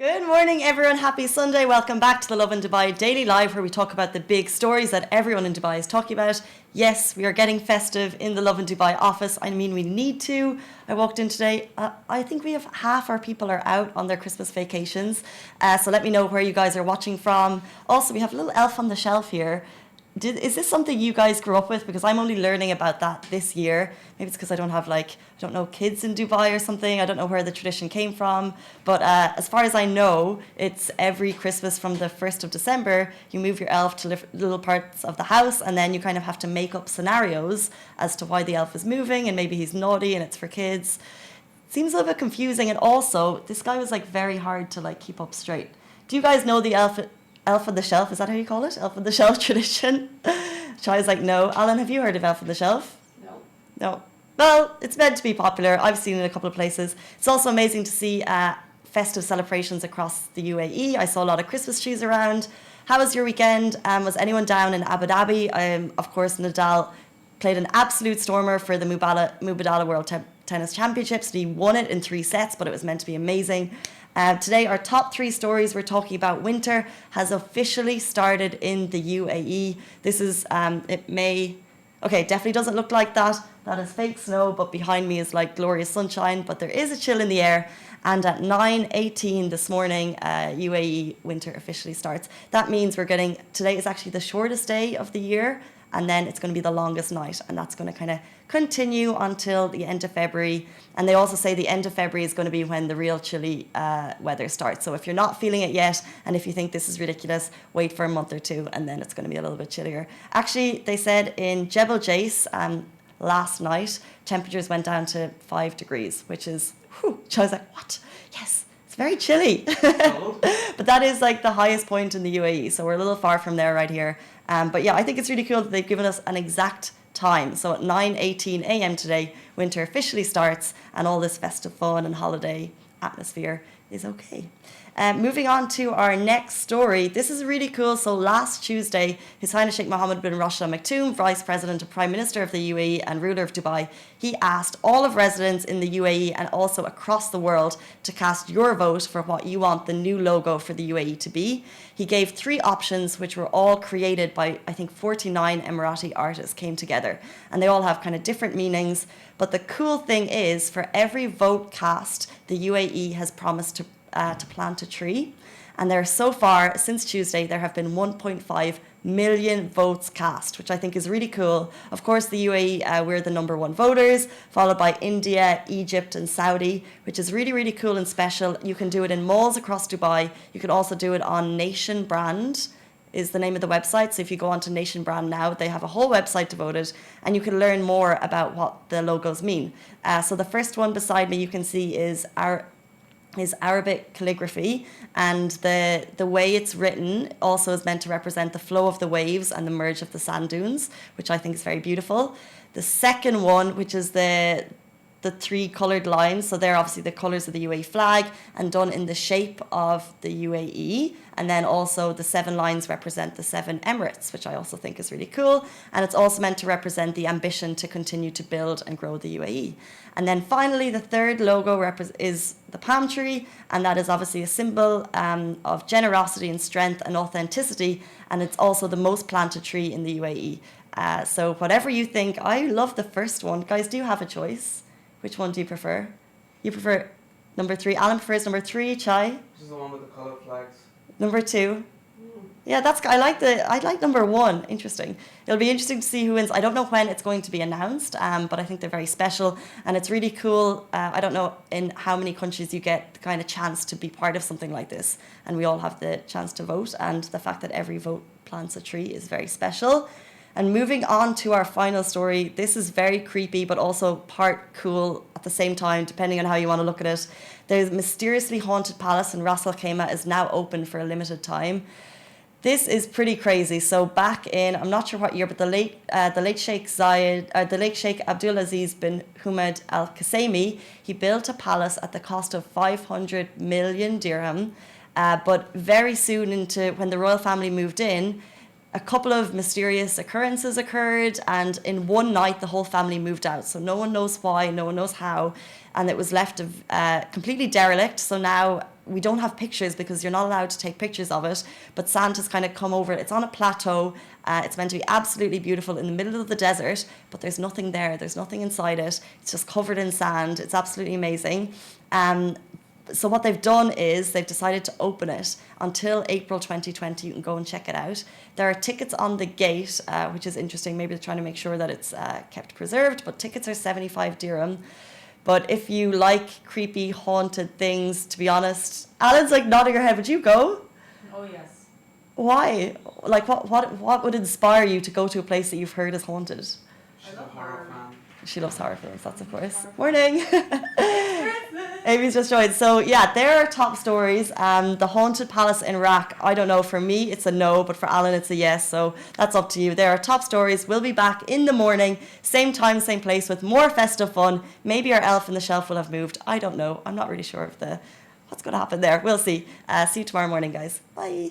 Good morning, everyone. Happy Sunday. Welcome back to the Love in Dubai Daily Live, where we talk about the big stories that everyone in Dubai is talking about. Yes, we are getting festive in the Love in Dubai office. I mean, we need to. I walked in today. I think we have half our people are out on their Christmas vacations. So let me know where you guys are watching from. Also, we have a little elf on the shelf here. Is this something you guys grew up with? Because I'm only learning about that this year. Maybe it's because I don't have kids in Dubai or something. I don't know where the tradition came from. But as far as I know, it's every Christmas from the 1st of December, you move your elf to little parts of the house, and then you kind of have to make up scenarios as to why the elf is moving, and maybe he's naughty and it's for kids. Seems a little bit confusing. And also, this guy was very hard to keep up straight. Do you guys know the Elf on the Shelf, is that how you call it? Elf on the Shelf tradition? Chai's no. Alan, have you heard of Elf on the Shelf? No. No. Well, it's meant to be popular. I've seen it in a couple of places. It's also amazing to see festive celebrations across the UAE. I saw a lot of Christmas trees around. How was your weekend? Was anyone down in Abu Dhabi? Of course, Nadal played an absolute stormer for the Mubadala World Tennis Championships. He won it in 3 sets, but it was meant to be amazing. Today, our top 3 stories we're talking about. Winter has officially started in the UAE. This is, definitely doesn't look like that. That is fake snow, but behind me is glorious sunshine. But there is a chill in the air. And at 9:18 this morning, UAE winter officially starts. That means today is actually the shortest day of the year. And then it's going to be the longest night. And that's going to kind of continue until the end of February. And they also say the end of February is going to be when the real chilly weather starts. So if you're not feeling it yet, and if you think this is ridiculous, wait for a month or 2, and then it's going to be a little bit chillier. Actually, they said in Jebel Jais last night, temperatures went down to 5 degrees, which is, I was what? Yes. It's very chilly. But that is the highest point in the UAE. So we're a little far from there right here. But yeah, I think it's really cool that they've given us an exact time. So at 9:18 a.m. today, winter officially starts, and all this festive fun and holiday atmosphere is okay. Moving on to our next story. This is really cool. So last Tuesday, His Highness Sheikh Mohammed bin Rashid Al Maktoum, Vice President and Prime Minister of the UAE and ruler of Dubai, he asked all of residents in the UAE and also across the world to cast your vote for what you want the new logo for the UAE to be. He gave 3 options, which were all created by, I think, 49 Emirati artists came together. And they all have kind of different meanings. But the cool thing is, for every vote cast, the UAE has promised to plant a tree. And so far, since Tuesday, there have been 1.5 million votes cast, which I think is really cool. Of course, the UAE, we're the number 1 voters, followed by India, Egypt, and Saudi, which is really, really cool and special. You can do it in malls across Dubai. You can also do it on Nation Brand, is the name of the website. So if you go onto Nation Brand now, they have a whole website devoted, and you can learn more about what the logos mean. So the first one beside me you can see is Arabic calligraphy, and the way it's written also is meant to represent the flow of the waves and the merge of the sand dunes, which I think is very beautiful. The second one, which is the 3 coloured lines, so they're obviously the colours of the UAE flag and done in the shape of the UAE, and then also the 7 lines represent the 7 emirates, which I also think is really cool, and it's also meant to represent the ambition to continue to build and grow the UAE. And then finally, the third logo is the palm tree, and that is obviously a symbol of generosity and strength and authenticity, and it's also the most planted tree in the UAE. So whatever you think, I love the first one. Guys, do you have a choice? Which one do you prefer? You prefer number 3. Alan prefers number 3. Chai? This is the one with the colored flags. Number 2. Yeah, I like number 1. Interesting. It'll be interesting to see who wins. I don't know when it's going to be announced, but I think they're very special, and it's really cool. I don't know in how many countries you get the kind of chance to be part of something like this, and we all have the chance to vote, and the fact that every vote plants a tree is very special. And moving on to our final story, this is very creepy, but also part cool at the same time, depending on how you want to look at it. The mysteriously haunted palace in Ras Al Khaimah is now open for a limited time. This is pretty crazy. So back in, I'm not sure what year, but the late Sheikh Abdulaziz bin Hamad Al Qasimi, he built a palace at the cost of 500 million dirham. But very soon when the royal family moved in, a couple of mysterious occurrences occurred, and in one night the whole family moved out. So no one knows why, no one knows how, and it was left completely derelict. So now we don't have pictures because you're not allowed to take pictures of it, but Santa's kind of come over. It's on a plateau. It's meant to be absolutely beautiful in the middle of the desert, but there's nothing there. There's nothing inside it. It's just covered in sand. It's absolutely amazing. So what they've done is they've decided to open it until April 2020. You can go and check it out. There are tickets on the gate, which is interesting. Maybe they're trying to make sure that it's kept preserved, but tickets are 75 dirham. But if you like creepy, haunted things, to be honest, Alan's like nodding her head. Would you go? Oh, yes. Why? Like, what would inspire you to go to a place that you've heard is haunted? I love horror. She loves horror films, that's of course. Morning. Amy's just joined. So yeah, there are top stories. The Haunted Palace in Iraq, I don't know, for me it's a no, but for Alan it's a yes, so that's up to you. There are top stories. We'll be back in the morning, same time, same place, with more festive fun. Maybe our elf in the shelf will have moved. I don't know. I'm not really sure of what's going to happen there. We'll see. See you tomorrow morning, guys. Bye.